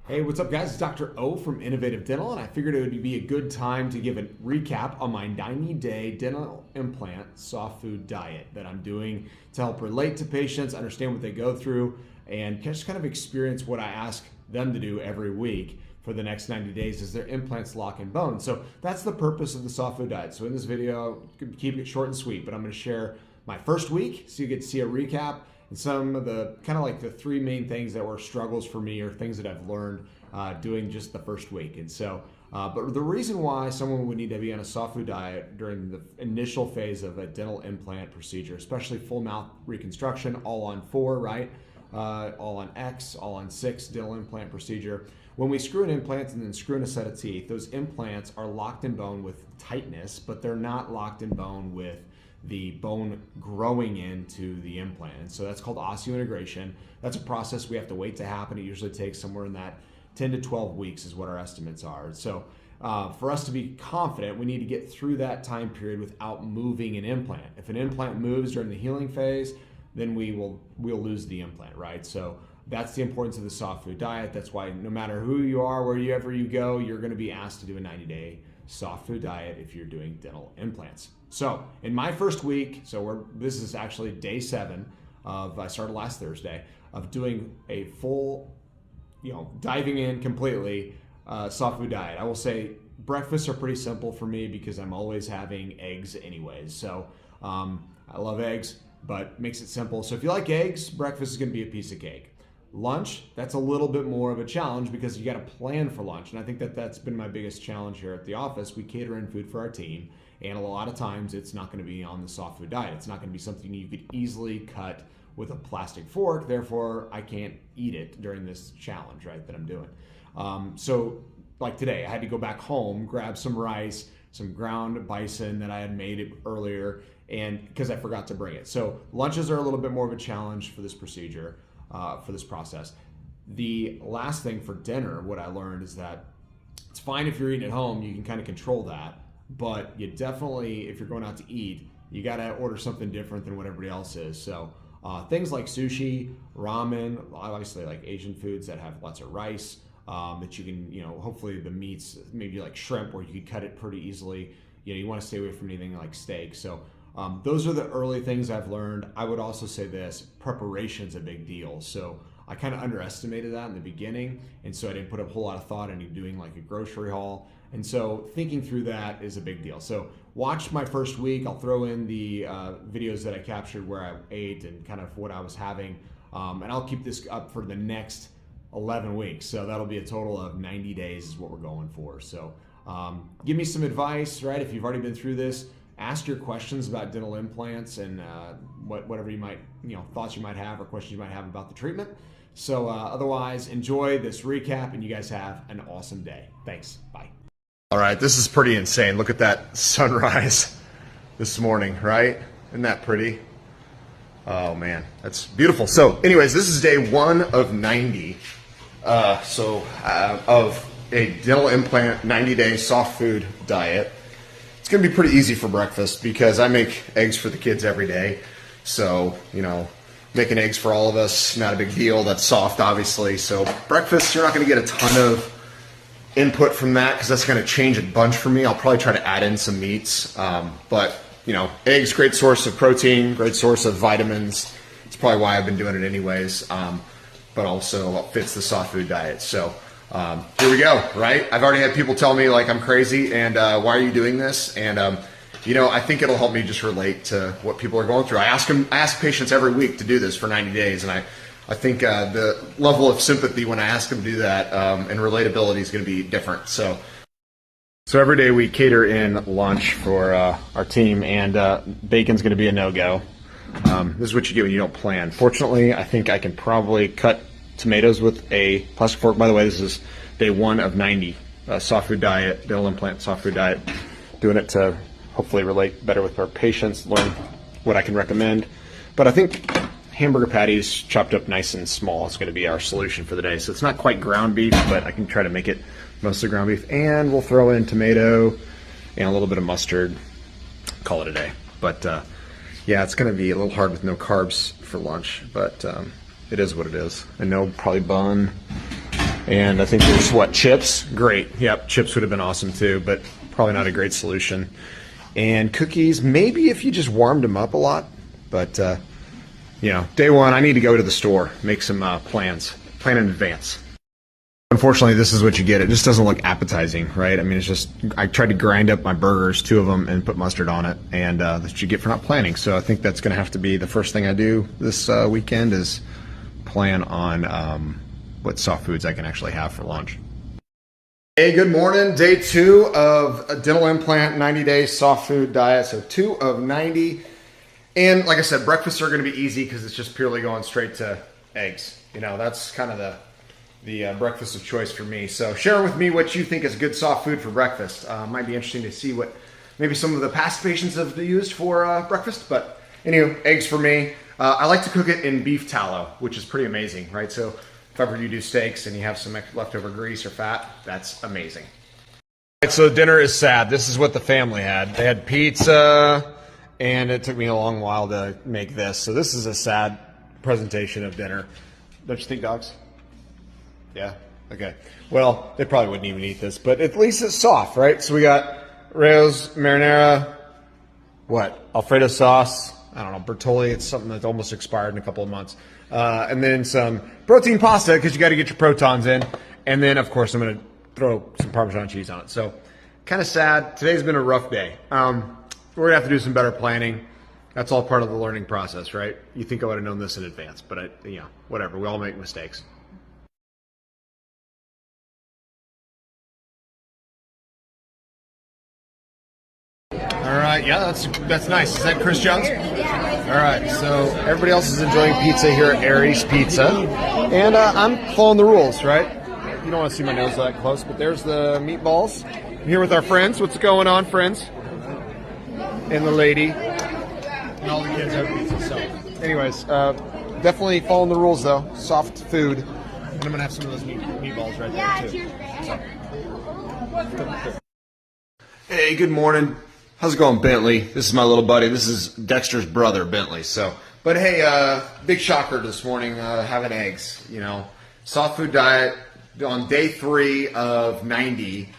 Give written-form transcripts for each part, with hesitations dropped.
Hey, what's up, guys? It's Dr. O from Innovative Dental, and I figured it would be a good time to give a recap on my 90-day dental implant soft food diet that I'm doing to help relate to patients, understand what they go through, and just kind of experience what I ask them to do every week for the next 90 days as their implants lock in bone. So that's the purpose of the soft food diet. So in this video, keep it short and sweet, but I'm going to share my first week so you get to see a recap and some of the kind of like the three main things that were struggles for me or things that I've learned doing just the first week. And so, but the reason why someone would need to be on a soft food diet during the initial phase of a dental implant procedure, especially full mouth reconstruction, all-on-4, right? All-on-X, all-on-6 dental implant procedure. When we screw in implants and then screw in a set of teeth, those implants are locked in bone with tightness, but they're not locked in bone with the bone growing into the implant. And so that's called osseointegration. That's a process we have to wait to happen. It usually takes somewhere in that 10 to 12 weeks is what our estimates are. So for us to be confident, we need to get through that time period without moving an implant. If an implant moves during the healing phase, then we'll lose the implant, right? So that's the importance of the soft food diet. That's why no matter who you are, wherever you go, you're gonna be asked to do a 90-day soft food diet if you're doing dental implants. So in my first week, this is actually day 7 of, I started last Thursday, of doing a full, diving in completely soft food diet. I will say breakfasts are pretty simple for me because I'm always having eggs anyways. So I love eggs, but makes it simple. So if you like eggs, breakfast is gonna be a piece of cake. Lunch, that's a little bit more of a challenge because you got to plan for lunch. And I think that's been my biggest challenge here at the office. We cater in food for our team. And a lot of times it's not going to be on the soft food diet. It's not going to be something you could easily cut with a plastic fork. Therefore, I can't eat it during this challenge, right, that I'm doing. So like today, I had to go back home, grab some rice, some ground bison that I had made earlier, and because I forgot to bring it. So lunches are a little bit more of a challenge for this procedure. For this process. The last thing for dinner, what I learned is that it's fine if you're eating at home, you can kind of control that, but you definitely, if you're going out to eat, you got to order something different than what everybody else is. So things like sushi, ramen, obviously like Asian foods that have lots of rice, that you can, hopefully the meats, maybe like shrimp where you can cut it pretty easily. You want to stay away from anything like steak. So those are the early things I've learned. I would also say this, preparation's a big deal. So I kind of underestimated that in the beginning. And so I didn't put a whole lot of thought into doing like a grocery haul. And so thinking through that is a big deal. So watch my first week. I'll throw in the videos that I captured where I ate and kind of what I was having. And I'll keep this up for the next 11 weeks. So that'll be a total of 90 days is what we're going for. So give me some advice, right? If you've already been through this, ask your questions about dental implants and whatever you might, thoughts you might have or questions you might have about the treatment. So otherwise, enjoy this recap and you guys have an awesome day. Thanks. Bye. All right, this is pretty insane. Look at that sunrise this morning, right? Isn't that pretty? Oh man, that's beautiful. So anyways, this is day 1 of 90. Of a dental implant 90-day soft food diet. It's gonna be pretty easy for breakfast because I make eggs for the kids every day. So, making eggs for all of us, not a big deal. That's soft, obviously. So breakfast, you're not gonna get a ton of input from that because that's gonna change a bunch for me. I'll probably try to add in some meats. But, eggs, great source of protein, great source of vitamins. It's probably why I've been doing it anyways. But also fits the soft food diet. So here we go, right? I've already had people tell me like I'm crazy and why are you doing this? And I think it'll help me just relate to what people are going through. I ask patients every week to do this for 90 days, and I think the level of sympathy when I ask them to do that and relatability is going to be different. So every day we cater in lunch for our team, and bacon's going to be a no-go. This is what you get when you don't plan. Fortunately, I think I can probably cut tomatoes with a plastic fork. By the way, this is day 1 of 90, soft food diet, dental implant soft food diet. Doing it to hopefully relate better with our patients, learn what I can recommend. But I think hamburger patties chopped up nice and small is going to be our solution for the day. So it's not quite ground beef, but I can try to make it mostly ground beef. And we'll throw in tomato and a little bit of mustard, call it a day. But yeah, it's going to be a little hard with no carbs for lunch, but it is what it is. I know probably bun, And I think there's, what, chips? Great. Yep, chips would have been awesome too, but probably not a great solution. And cookies, maybe if you just warmed them up a lot. But, you know, day one, I need to go to the store, make some plans. Plan in advance. Unfortunately, this is what you get. It just doesn't look appetizing, right? I mean, it's just, I tried to grind up my burgers, 2 of them, and put mustard on it, and that's what you get for not planning. So I think that's going to have to be the first thing I do this weekend is plan on what soft foods I can actually have for lunch. Hey, good morning. Day 2 of a dental implant 90-day soft food diet. So 2 of 90. And like I said, breakfasts are going to be easy because it's just purely going straight to eggs. You know, that's kind of the breakfast of choice for me. So share with me what you think is good soft food for breakfast. Might be interesting to see what maybe some of the past patients have used for breakfast. But anyway, eggs for me. I like to cook it in beef tallow, which is pretty amazing, right? So if ever you do steaks and you have some leftover grease or fat, that's amazing. All right, so dinner is sad. This is what the family had. They had pizza, and it took me a long while to make this. So this is a sad presentation of dinner. Don't you think, dogs? Yeah? Okay. Well, they probably wouldn't even eat this, but at least it's soft, right? So we got Rayo's marinara, what? Alfredo sauce, I don't know, Bertolli. It's something that's almost expired in a couple of months. And then some protein pasta, because you got to get your protons in. And then, of course, I'm going to throw some Parmesan cheese on it. So kind of sad. Today's been a rough day. We're going to have to do some better planning. That's all part of the learning process, right? You think I would have known this in advance, but you know, whatever. We all make mistakes. All right, yeah, that's nice. Is that Chris Jones? All right, so everybody else is enjoying pizza here at Aries Pizza, and I'm following the rules, right? You don't want to see my nose that close, but there's the meatballs. I'm here with our friends. What's going on, friends? And the lady, and all the kids have pizza. So, anyways, definitely following the rules though. Soft food, and I'm gonna have some of those meatballs right there too. So. Hey, good morning. How's it going, Bentley? This is my little buddy. This is Dexter's brother, Bentley. So, but hey, big shocker this morning, having eggs. You know, soft food diet on day 3 of 90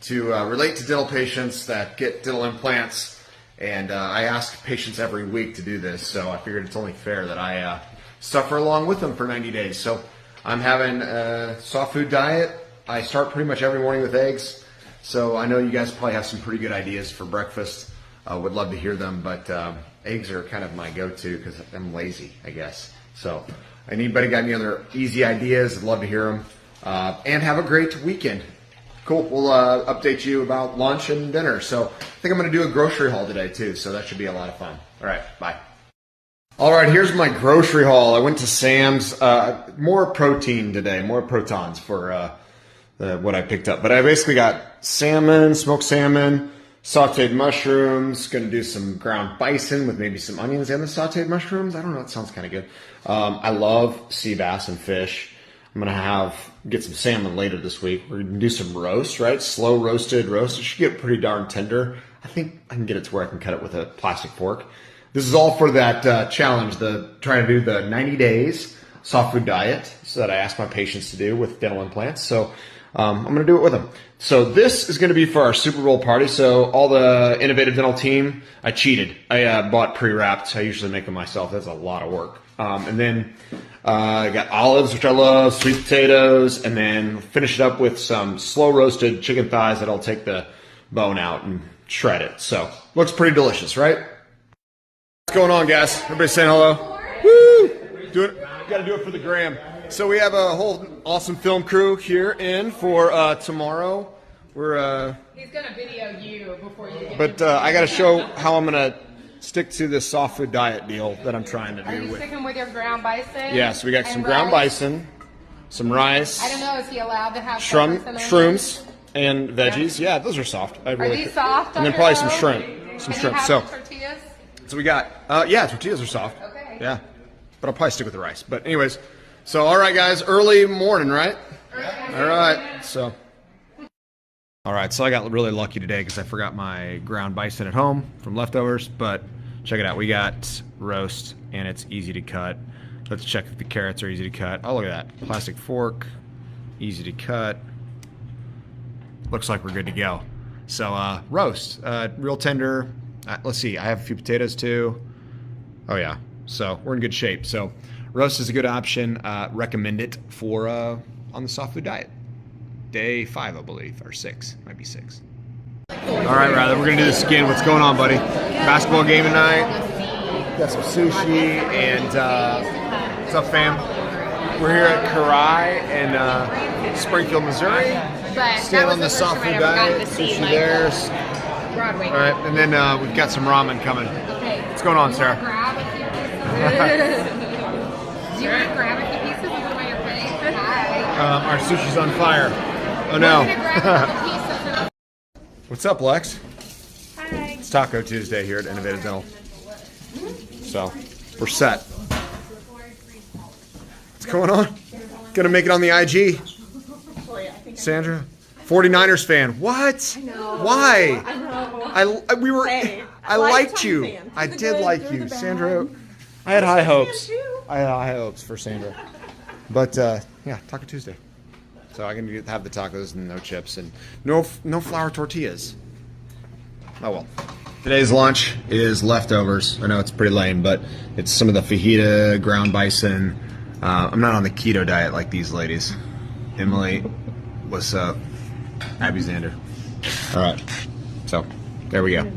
to relate to dental patients that get dental implants. And I ask patients every week to do this, so I figured it's only fair that I suffer along with them for 90 days. So I'm having a soft food diet. I start pretty much every morning with eggs. So I know you guys probably have some pretty good ideas for breakfast. Would love to hear them, but eggs are kind of my go-to because I'm lazy, I guess. So anybody got any other easy ideas? I'd love to hear them. And have a great weekend. Cool. We'll update you about lunch and dinner. So I think I'm going to do a grocery haul today too. So that should be a lot of fun. All right. Bye. All right. Here's my grocery haul. I went to Sam's. More protein today. More protons for what I picked up. But I basically got salmon, smoked salmon, sauteed mushrooms. Going to do some ground bison with maybe some onions and the sauteed mushrooms. I don't know. It sounds kind of good. I love sea bass and fish. I'm going to get some salmon later this week. We're going to do some roast, right? Slow roasted roast. It should get pretty darn tender. I think I can get it to where I can cut it with a plastic fork. This is all for that challenge, trying to do the 90 days soft food diet, so that I ask my patients to do with dental implants. So I'm going to do it with them. So this is going to be for our Super Bowl party. So all the Innovative Dental team, I cheated. I bought pre-wrapped. I usually make them myself. That's a lot of work. And then I got olives, which I love, sweet potatoes, and then finish it up with some slow roasted chicken thighs that I'll take the bone out and shred it. So looks pretty delicious, right? What's going on, guys? Everybody saying hello? Woo! Do it. Got to do it for the gram. So we have a whole awesome film crew here in for tomorrow. We're he's gonna video you before you get. But I got to show how I'm gonna stick to this soft food diet deal that I'm trying to do. Are you sticking with your ground bison? Yeah, so we got some rice? ground bison, some rice. I don't know. Is he allowed to have shrooms and veggies? Yeah, those are soft. Are these soft? And then probably some shrimp. Some shrimp. So tortillas. So we got tortillas are soft. Okay. Yeah, but I'll probably stick with the rice. But anyways, so all right, guys, early morning, right? All right, so. All right, so I got really lucky today because I forgot my ground bison at home from leftovers, but check it out. We got roast, and it's easy to cut. Let's check if the carrots are easy to cut. Oh, look at that. Plastic fork. easy to cut. Looks like we're good to go. So roast, real tender. Let's see, I have a few potatoes too. Oh yeah, so we're in good shape. So roast is a good option. Recommend it for on the soft food diet. Day 5, I believe, or 6, might be 6. All right, Rather, we're gonna do this again. What's going on, buddy? Basketball game tonight. Got some sushi and what's up, fam? We're here at Karai in Springfield, Missouri. Staying on the soft food diet. Sushi there. Broadway. All right, and then we've got some ramen coming. Okay. What's going on, Sarah? Grab a few pieces. Do you want to grab a few pieces and put them on your plate? Hi. Our sushi's on fire. Oh no. We're gonna grab a couple pieces and What's up, Lex? hi. It's Taco Tuesday here at Innovative Dental. So, we're set. What's going on? Gonna make it on the IG. Sandra? 49ers fan. What? Why? We were. I liked you. I did like you, Sandra. I had high hopes. I had high hopes for Sandra. But yeah, Taco Tuesday. So I can have the tacos and no chips and no flour tortillas. Oh well. Today's lunch is leftovers. I know it's pretty lame, but it's some of the fajita, ground bison. I'm not on the keto diet like these ladies. Emily, what's up? Abby Zander. All right. So there we go.